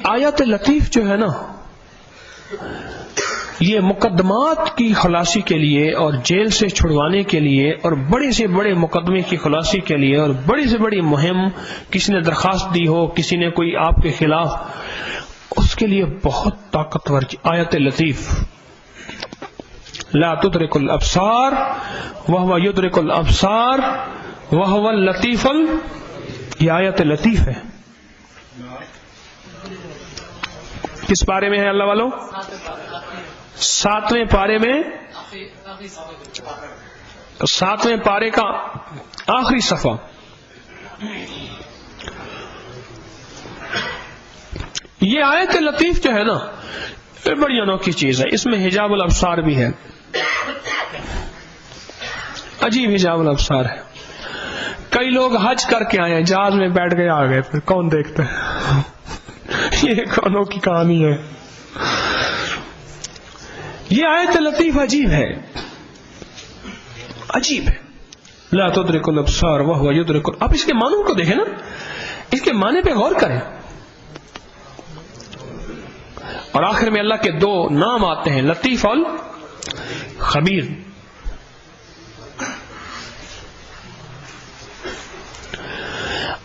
آیت لطیف جو ہے نا، یہ مقدمات کی خلاصی کے لیے اور جیل سے چھڑوانے کے لیے اور بڑے سے بڑے مقدمے کی خلاصی کے لیے اور بڑی سے بڑی مہم، کسی نے درخواست دی ہو، کسی نے کوئی آپ کے خلاف، اس کے لیے بہت طاقتور آیت لطیف. لا تدرک الابصار وہو یدرک الابصار وہو اللطیف یہ آیت لطیف ہے. کس پارے میں ہے اللہ والوں؟ 7ویں پارے میں، 7ویں پارے کا آخری صفحہ. یہ آیت لطیف جو ہے نا، یہ بڑی انوکھی چیز ہے. اس میں حجاب الابصار بھی ہے، عجیب حجاب الابصار ہے. کئی لوگ حج کر کے آئے ہیں، جہاز میں بیٹھ گئے آ گئے، پھر کون دیکھتا ہے؟ یہ ایک انوکھی کہانی ہے. یہ آیت لطیف عجیب ہے، عجیب ہے. لا تدرک الابصار وہو یدرک. اب اس کے معنوں کو دیکھیں نا، اس کے معنی پہ غور کریں. اور آخر میں اللہ کے 2 نام آتے ہیں، لطیف اور خبیر.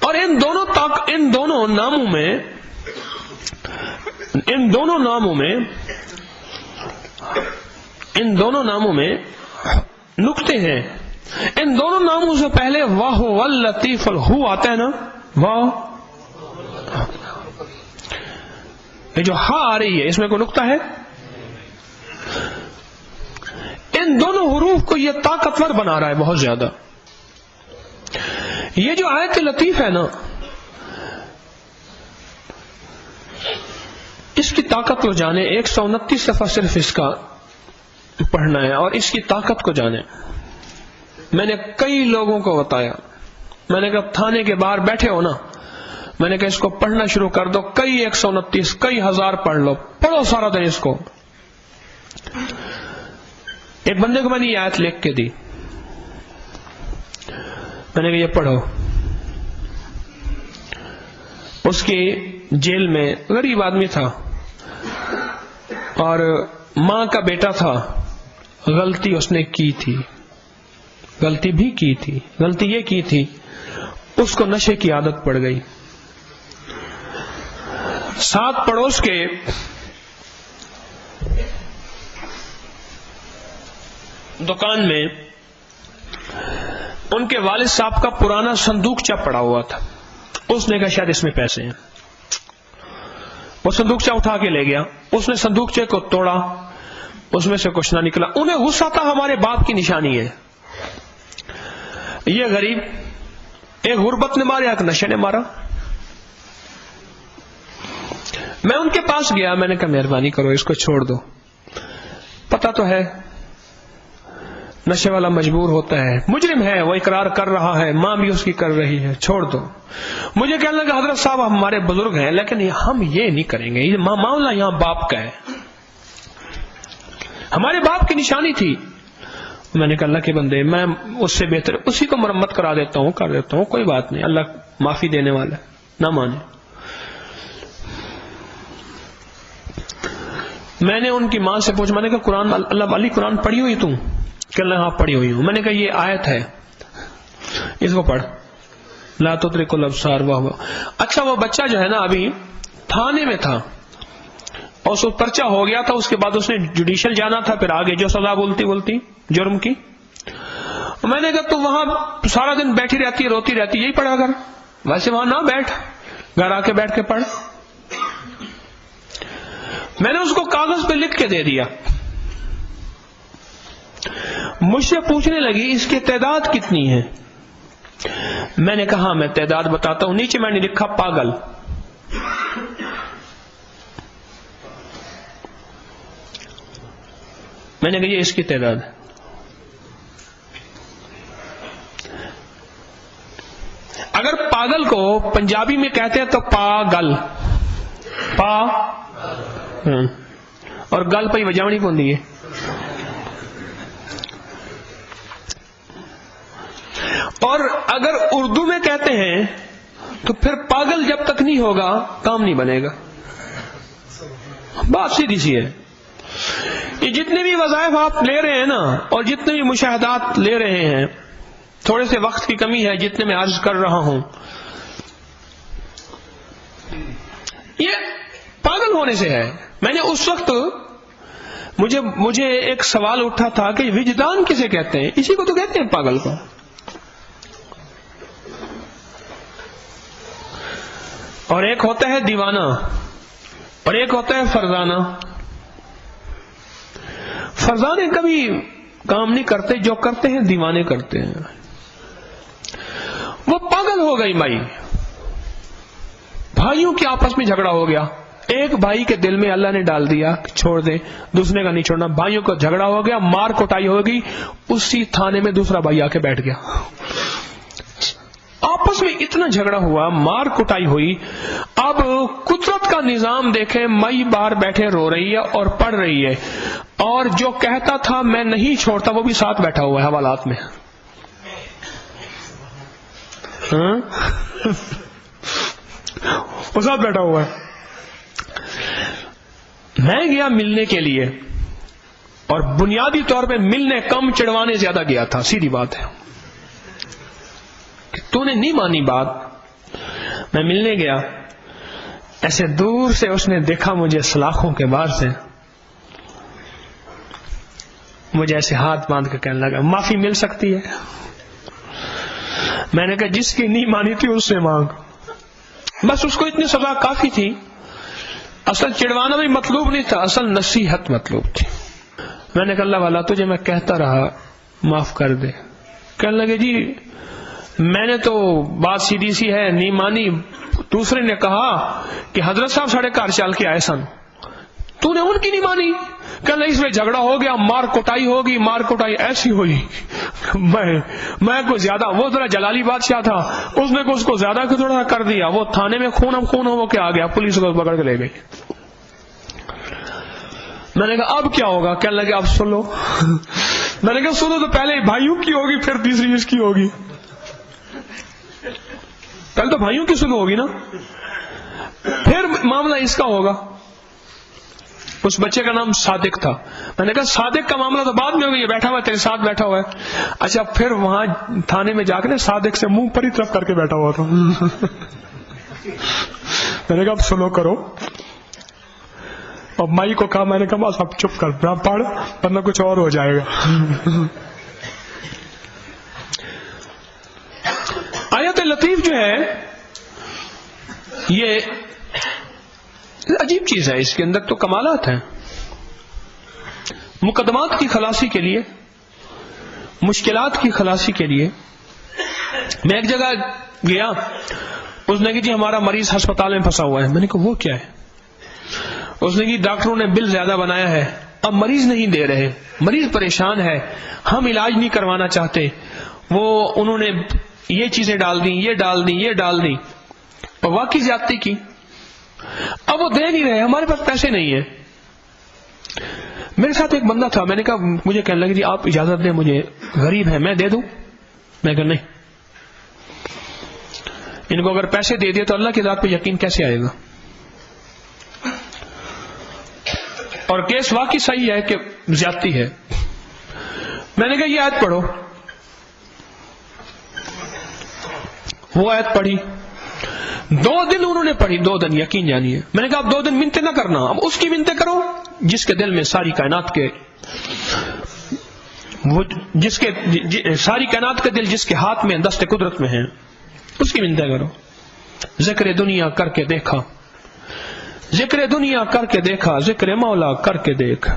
اور ان دونوں ناموں میں نقطے ہیں. ان دونوں ناموں سے پہلے واہ واللطیف الہو آتا ہے نا، واہ، یہ جو ہا آ رہی ہے اس میں کوئی نقطہ ہے؟ ان دونوں حروف کو یہ طاقتور بنا رہا ہے بہت زیادہ. یہ جو آیت لطیف ہے نا، اس کی طاقت کو جانے. 129 صفحہ صرف اس کا پڑھنا ہے اور اس کی طاقت کو جانے. میں نے کئی لوگوں کو بتایا، میں نے کہا تھانے کے باہر بیٹھے ہو نا، میں نے کہا اس کو پڑھنا شروع کر دو. کئی 129 کئی ہزار پڑھ لو، پڑھو سارا دن اس کو. ایک بندے کو میں نے یہ آیت لکھ کے دی، میں نے کہا یہ پڑھو. اس کی جیل میں غریب آدمی تھا اور ماں کا بیٹا تھا. غلطی اس نے کی تھی، غلطی بھی کی تھی. غلطی یہ کی تھی، اس کو نشے کی عادت پڑ گئی. ساتھ پڑوس کے دکان میں ان کے والد صاحب کا پرانا صندوقچہ پڑا ہوا تھا. اس نے کہا شاید اس میں پیسے ہیں. وہ صندوقچہ اٹھا کے لے گیا. اس نے صندوقچے کو توڑا، اس میں سے کچھ نہ نکلا. انہیں غصہ تھا ہمارے باپ کی نشانی ہے. یہ غریب ایک غربت نے مارا، ایک نشے نے مارا. میں ان کے پاس گیا، میں نے کہا مہربانی کرو اس کو چھوڑ دو. پتہ تو ہے نشے والا مجبور ہوتا ہے، مجرم ہے، وہ اقرار کر رہا ہے، ماں بھی اس کی کر رہی ہے، چھوڑ دو. مجھے کہنے لگا حضرت صاحب ہمارے بزرگ ہیں لیکن ہم یہ نہیں کریں گے، یہ معاملہ یہاں باپ کا ہے، ہمارے باپ کی نشانی تھی. میں نے کہا اللہ کے بندے، میں اس سے بہتر اسی کو مرمت کرا دیتا ہوں، کر دیتا ہوں، کوئی بات نہیں، اللہ معافی دینے والا ہے. نہ مانے. میں نے ان کی ماں سے پوچھا، میں نے کہا قرآن اللہ والی قرآن پڑھی ہوئی تم؟ کہ اللہ ہاں پڑھی ہوئی ہوں. میں نے کہا یہ آیت ہے، اس کو پڑھ. لا تدرک الابصار وہو. اچھا وہ بچہ جو ہے نا ابھی تھانے میں تھا اور اس کو پرچہ ہو گیا تھا، اس کے بعد اس نے جوڈیشل جانا تھا، پھر آگے جو سزا بولتی جرم کی. میں نے کہا تو وہاں سارا دن بیٹھی رہتی ہے، روتی رہتی، یہی پڑھا کر. ویسے وہاں نہ بیٹھ، گھر آ کے بیٹھ کے پڑھ. میں نے اس کو کاغذ پہ لکھ کے دے دیا. مجھ سے پوچھنے لگی اس کی تعداد کتنی ہے. میں نے کہا میں تعداد بتاتا ہوں. نیچے میں نے لکھا پاگل. میں نے کہا یہ اس کی تعداد ہے. اگر پاگل کو پنجابی میں کہتے ہیں تو پاگل، پا اور گل پہ وجاونی پوندی ہے. اور اگر اردو میں کہتے ہیں تو پھر پاگل جب تک نہیں ہوگا کام نہیں بنے گا. بات سیدھی سی ہے. یہ جتنے بھی وظائف آپ لے رہے ہیں نا اور جتنے بھی مشاہدات لے رہے ہیں، تھوڑے سے وقت کی کمی ہے جتنے میں عرض کر رہا ہوں، یہ پاگل ہونے سے ہے. میں نے اس وقت مجھے ایک سوال اٹھا تھا کہ وجدان کسے کہتے ہیں؟ اسی کو تو کہتے ہیں پاگل کو. اور ایک ہوتا ہے دیوانہ اور ایک ہوتا ہے فرزانہ. فرزانے کبھی کام نہیں کرتے، جو کرتے ہیں دیوانے کرتے ہیں. وہ پاگل ہو گئی مائی. بھائیوں کے آپس میں جھگڑا ہو گیا، ایک بھائی کے دل میں اللہ نے ڈال دیا چھوڑ دے، دوسرے کا نہیں چھوڑنا. بھائیوں کو جھگڑا ہو گیا، مار کوٹائی ہو گئی، اسی تھانے میں دوسرا بھائی آ کے بیٹھ گیا. آپس میں اتنا جھگڑا ہوا، مار کٹائی ہوئی. اب قدرت کا نظام دیکھیں، مئی باہر بیٹھے رو رہی ہے اور پڑھ رہی ہے، اور جو کہتا تھا میں نہیں چھوڑتا وہ بھی ساتھ بیٹھا ہوا ہے حوالات میں. وہ ساتھ بیٹھا ہوا ہے. میں گیا ملنے کے لیے، اور بنیادی طور پہ ملنے کم چڑھوانے زیادہ گیا تھا. سیدھی بات ہے، تو نے نہیں مانی بات. میں ملنے گیا، ایسے دور سے اس نے دیکھا مجھے سلاخوں کے باہر سے، مجھے ایسے ہاتھ باندھ کے کہنے لگا معافی مل سکتی ہے؟ میں نے کہا جس کی نہیں مانی تھی اس سے مانگ. بس اس کو اتنی سزا کافی تھی. اصل چڑوانا بھی مطلوب نہیں تھا، اصل نصیحت مطلوب تھی. میں نے کہا اللہ والا تجھے میں کہتا رہا معاف کر دے. کہنے لگے جی میں نے تو بات سیدھی سی ہے نہیں مانی. دوسرے نے کہا کہ حضرت صاحب ساڑھے کار چال کے آئے سن، تو نے ان کی نہیں مانی. کہنے اس میں جھگڑا ہو گیا، مار کوٹائی ہوگی. مار کوٹائی ایسی ہوئی، میں کو زیادہ، وہ ذرا جلالی بادشاہ تھا، اس نے اس کو زیادہ تھوڑا کر دیا. وہ تھانے میں خون ہو کے آ گیا، پولیس کو پکڑ کے لے گئی. میں نے کہا اب کیا ہوگا؟ کہنے لگے اب سن لو. میں نے کہا سنو تو پہلے بھائیوں کی ہوگی پھر تیسری اس کی ہوگی. پہلے تو بھائیوں کی سنو ہوگی نا، پھر معاملہ اس کا ہوگا. اس بچے کا نام صادق تھا. میں نے کہا صادق کا معاملہ تو بعد میں ہوگا، یہ بیٹھا ہوا ہے تیرے ساتھ بیٹھا ہوا ہے. اچھا پھر وہاں تھانے میں جا کے صادق سے منہ پر ہی طرف کر کے بیٹھا ہوا تھا. میں نے کہا اب سلو کرو. اور مائی کو کہا، میں نے کہا بس اب چپ کر نہ پڑھ ورنہ کچھ اور ہو جائے گا. آیت لطیف جو ہے یہ عجیب چیز ہے، اس کے اندر تو کمالات ہیں. مقدمات کی خلاصی کے لیے، مشکلات کی خلاصی کے لیے. میں ایک جگہ گیا، اس نے کہا جی ہمارا مریض ہسپتال میں پھنسا ہوا ہے. میں نے کہا وہ کیا ہے؟ اس نے کہا ڈاکٹروں نے بل زیادہ بنایا ہے، اب مریض نہیں دے رہے، مریض پریشان ہے، ہم علاج نہیں کروانا چاہتے. وہ انہوں نے یہ چیزیں ڈال دیں، یہ ڈال دیں، یہ ڈال دیں، اور واقعی زیادتی کی. اب وہ دے نہیں رہے، ہمارے پاس پیسے نہیں ہیں. میرے ساتھ ایک بندہ تھا، میں نے کہا مجھے کہنے لگے جی آپ اجازت دیں، مجھے غریب ہے میں دے دوں. میں کہا نہیں، ان کو اگر پیسے دے دیے تو اللہ کی ذات پہ یقین کیسے آئے گا؟ اور کیس واقعی صحیح ہے کہ زیادتی ہے. میں نے کہا یہ آیت پڑھو. وہ آیت پڑھی، 2 دن انہوں نے پڑھی، 2 دن یقین جانیے. میں نے کہا اب 2 دن منتیں نہ کرنا، اب اس کی منتیں کرو جس کے دل میں ساری کائنات کے، وہ جس کے ساری کائنات کا دل جس کے ہاتھ میں دست قدرت میں ہے، اس کی منتیں کرو. ذکر دنیا کر کے دیکھا، ذکر دنیا کر کے دیکھا، ذکر مولا کر کے دیکھ.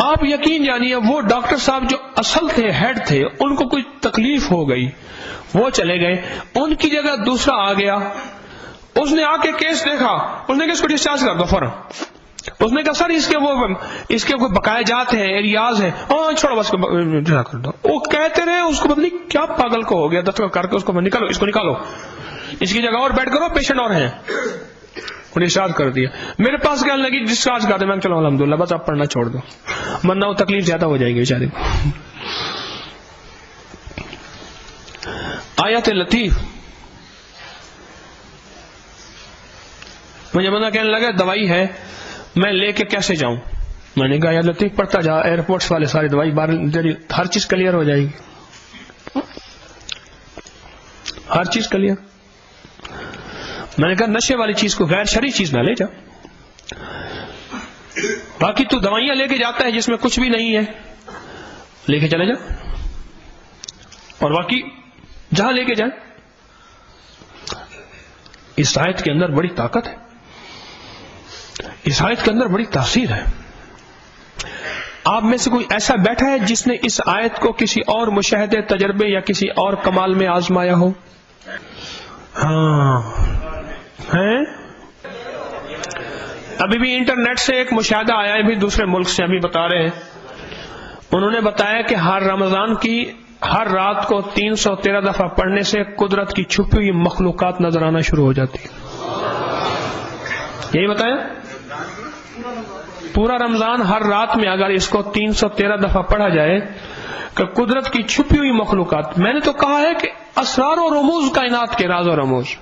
آپ یقین جانیے وہ ڈاکٹر صاحب جو اصل تھے، ہیڈ تھے، ان کو کوئی تکلیف ہو گئی، وہ چلے گئے. ان کی جگہ دوسرا آ گیا، اس نے آ کے کیس دیکھا، اس نے کہا اس کو ڈسچارج کر دو فوراً. اس نے کہا سر اس کے کوئی بقایا جات ہیں، ایریاز ہیں. ہاں چھوڑو بس کر دو. وہ کہتے رہے، اس کو پتہ نہیں کیا پاگل کو ہو گیا، دستخط کر کے اس کو نکالو، اس کو نکالو، اس کی جگہ اور بیٹھ کرو، پیشنٹ اور ہیں. ڈسچارج کر دیا. میرے پاس کہنے لگی ڈسچارج کر دیں. میں چلو الحمدللہ بس آپ پڑھنا چھوڑ دو، ورنہ وہ تکلیف زیادہ ہو جائے گی بیچارے کو. آیت لطیف مجھے بندہ کہنے لگا دوائی ہے میں لے کے کیسے جاؤں؟ میں نے کہا یا لطیف پڑھتا جا، ایئرپورٹس والے ساری دوائی ہر چیز کلیئر ہو جائے گی، ہر چیز کلیئر۔ میں نے کہا نشے والی چیز کو غیر شرعی چیز نہ لے جا، باقی تو دوائیاں لے کے جاتا ہے جس میں کچھ بھی نہیں ہے، لے کے چلے جا، اور باقی جہاں لے کے جائے۔ اس آیت کے اندر بڑی طاقت ہے، اس آیت کے اندر بڑی تاثیر ہے۔ آپ میں سے کوئی ایسا بیٹھا ہے جس نے اس آیت کو کسی اور مشاہدے، تجربے یا کسی اور کمال میں آزمایا ہو؟ ہاں ہیں؟ ابھی بھی انٹرنیٹ سے ایک مشاہدہ آیا ہے، بھی دوسرے ملک سے، ابھی بتا رہے ہیں، انہوں نے بتایا کہ ہر رمضان کی ہر رات کو 313 دفعہ پڑھنے سے قدرت کی چھپی ہوئی مخلوقات نظر آنا شروع ہو جاتی ہے۔ یہی بتایا، پورا رمضان ہر رات میں اگر اس کو 313 دفعہ پڑھا جائے کہ قدرت کی چھپی ہوئی مخلوقات، میں نے تو کہا ہے کہ اسرار و رموز کائنات کے راز و رموز۔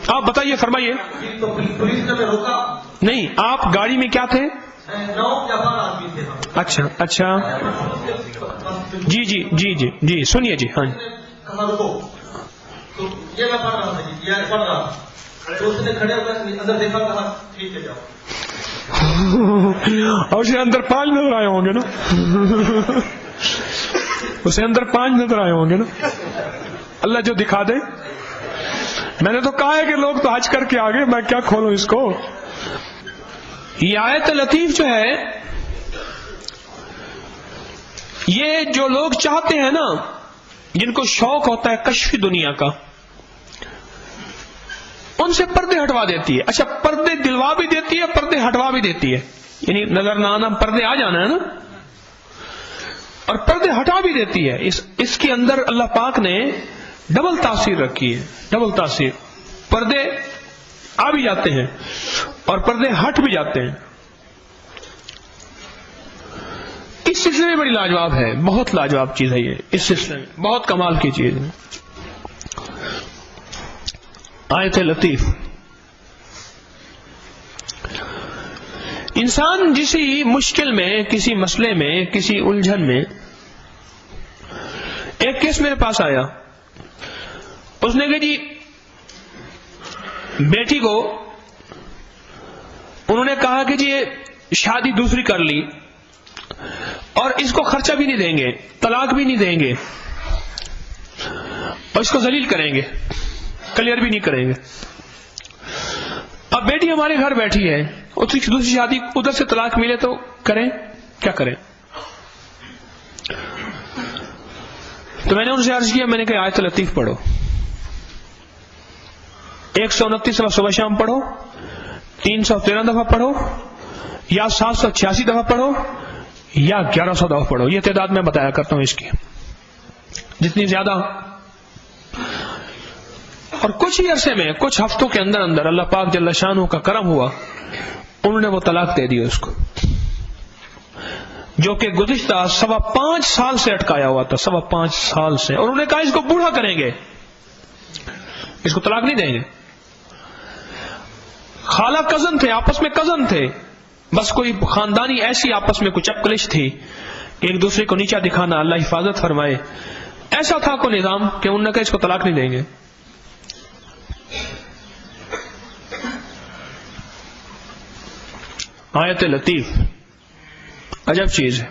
آپ بتائیے، فرمائیے۔ نہیں، آپ گاڑی میں کیا تھے؟ اچھا اچھا، جی جی جی جی جی سنیے جی، ہاں اور اسے اندر 5 نظر آئے ہوں گے نا، اسے اندر 5 نظر آئے ہوں گے نا، اللہ جو دکھا دے۔ میں نے تو کہا ہے کہ لوگ تو حج کر کے آگے، میں کیا کھولوں اس کو۔ یہ آیت لطیف جو ہے، یہ جو لوگ چاہتے ہیں نا، جن کو شوق ہوتا ہے کشفی دنیا کا، ان سے پردے ہٹوا دیتی ہے۔ اچھا، پردے دلوا بھی دیتی ہے، پردے ہٹوا بھی دیتی ہے، یعنی نظر نہ آنا، پردے آ جانا ہے نا، اور پردے ہٹا بھی دیتی ہے۔ اس کے اندر اللہ پاک نے ڈبل تاثیر رکھی ہے، ڈبل تاثیر۔ پردے آ بھی جاتے ہیں اور پردے ہٹ بھی جاتے ہیں۔ اس سلسلے میں بڑی لاجواب ہے، بہت لاجواب چیز ہے یہ، اس سلسلے میں بہت کمال کی چیز ہے۔ آیت لطیف، انسان کسی مشکل میں، کسی مسئلے میں، کسی الجھن میں، ایک کیس میرے پاس آیا، اس نے کہا جی بیٹی کو انہوں نے کہا کہ جی شادی دوسری کر لی اور اس کو خرچہ بھی نہیں دیں گے، طلاق بھی نہیں دیں گے، اور اس کو ذلیل کریں گے، کلیئر بھی نہیں کریں گے۔ اب بیٹی ہمارے گھر بیٹھی ہے، دوسری شادی ادھر سے طلاق ملے تو کریں، کیا کریں؟ تو میں نے ان سے عرض کیا، میں نے کہا آیت لطیف پڑھو، 129 دفعہ صبح شام پڑھو، 313 دفعہ پڑھو، یا 786 دفعہ پڑھو، یا 1100 دفعہ پڑھو۔ یہ تعداد میں بتایا کرتا ہوں اس کی، جتنی زیادہ۔ اور کچھ ہی عرصے میں، کچھ ہفتوں کے اندر اندر اللہ پاک جل شانہ کا کرم ہوا، انہوں نے وہ طلاق دے دی اس کو، جو کہ گزشتہ 5.25 سال سے اٹکایا ہوا تھا، 5.25 سال سے۔ اور انہوں نے کہا اس کو بوڑھا کریں گے، اس کو طلاق نہیں دیں گے۔ خالہ کزن تھے، آپس میں کزن تھے، بس کوئی خاندانی ایسی آپس میں کچھ چپکلش تھی، ایک دوسرے کو نیچا دکھانا، اللہ حفاظت فرمائے، ایسا تھا کوئی نظام کہ انہوں نے کہا اس کو طلاق نہیں دیں گے۔ آیت لطیف عجب چیز ہے۔